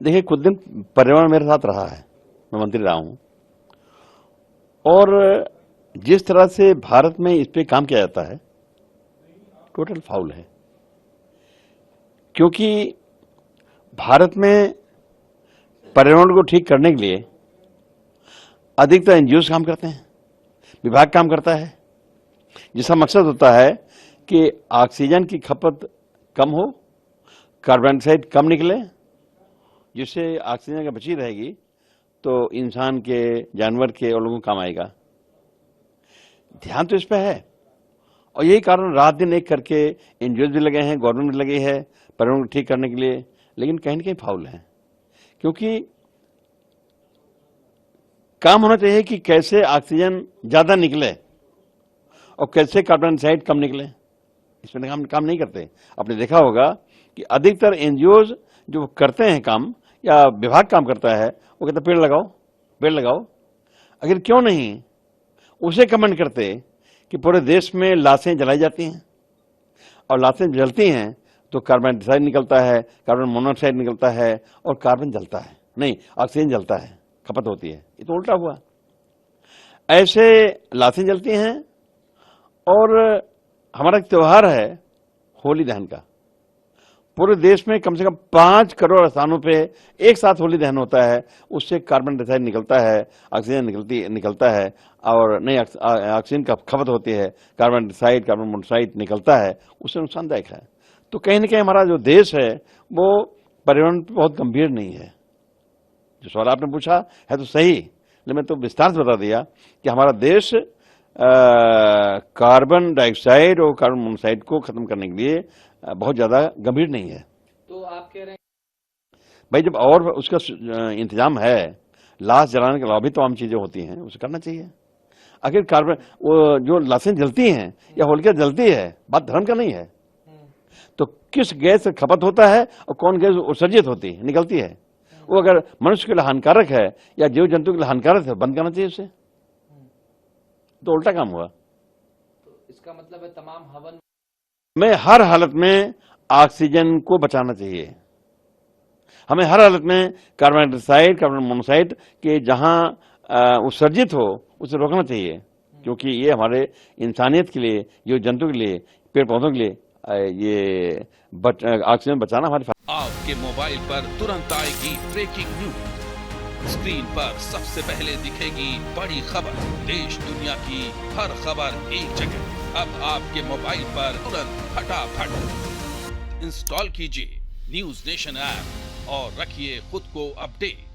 देखिए, कुछ दिन पर्यावरण मेरे साथ रहा है, मैं मंत्री रहा हूं, और जिस तरह से भारत में इस पे काम किया जाता है टोटल फाउल है। क्योंकि भारत में पर्यावरण को ठीक करने के लिए अधिकतर एनजीओ काम करते हैं, विभाग काम करता है, जिसका मकसद होता है कि ऑक्सीजन की खपत कम हो, कार्बन डाइऑक्साइड कम निकले, जिससे ऑक्सीजन अगर बची रहेगी तो इंसान के, जानवर के और लोगों को काम आएगा। ध्यान तो इस पे है, और यही कारण रात दिन एक करके एनजीओ भी लगे हैं, गवर्नमेंट भी लगी है पर्यावरण को ठीक करने के लिए, लेकिन कहीं न कहीं फाउल है। क्योंकि काम होना चाहिए कि कैसे ऑक्सीजन ज्यादा निकले और कैसे कार्बन डाइऑक्साइड कम निकले, इसमें काम नहीं करते। आपने देखा होगा कि अधिकतर एनजीओ जो करते हैं काम या विभाग काम करता है, वो कहते पेड़ लगाओ, पेड़ लगाओ। अगर क्यों नहीं उसे कमेंट करते कि पूरे देश में लाशें जलाई जाती हैं, और लाशें जलती हैं तो कार्बन डाइऑक्साइड निकलता है, कार्बन मोनोऑक्साइड निकलता है और कार्बन जलता है, नहीं ऑक्सीजन जलता है, खपत होती है। ये तो उल्टा हुआ। ऐसे लाशें जलती हैं, और हमारा त्योहार है होली दहन का। पूरे देश में कम से कम 5 करोड़ स्थानों पे एक साथ होली दहन होता है, उससे कार्बन डाइऑक्साइड निकलता है, ऑक्सीजन निकलता है, और नई ऑक्सीजन का खपत होती है, कार्बन डाइऑक्साइड, कार्बन मोनोऑक्साइड निकलता है, उससे नुकसानदायक है। तो कहीं न कहीं हमारा जो देश है वो पर्यावरण पर बहुत गंभीर नहीं है। जो सवाल आपने पूछा है तो सही, लेकिन मैं तो विस्तार से बता दिया कि हमारा देश कार्बन डाइऑक्साइड और कार्बन मोनोऑक्साइड को खत्म करने के लिए बहुत ज्यादा गंभीर नहीं है। तो आप कह रहे हैं भाई, जब और उसका इंतजाम है, लाश जलाने के अलावा भी तमाम चीजें होती हैं, उसे करना चाहिए। आखिर कार्बन, वो जो लाशें जलती हैं या होलिका जलती है, बात धर्म का नहीं है। तो किस गैस से खपत होता है और कौन गैस उत्सर्जित होती है, निकलती है, वो अगर मनुष्य के लिए हानिकारक है या जीव जंतु के लिए हानिकारक है, बंद करना चाहिए उसे। तो उल्टा काम हुआ। तो इसका मतलब है तमाम हवन में हर हालत में ऑक्सीजन को बचाना चाहिए। हमें हर हालत में कार्बन डाइऑक्साइड, कार्बन मोनोऑक्साइड के जहां उत्सर्जित हो उसे रोकना चाहिए, क्योंकि ये हमारे इंसानियत के लिए, जीव जंतु के लिए, पेड़ पौधों के लिए ये ऑक्सीजन बचाना हमारे। आपके मोबाइल पर तुरंत आएगी ब्रेकिंग न्यूज, स्क्रीन पर सबसे पहले दिखेगी बड़ी खबर, देश दुनिया की हर खबर एक जगह। अब आपके मोबाइल पर तुरंत फटाफट इंस्टॉल कीजिए न्यूज नेशन ऐप और रखिए खुद को अपडेट।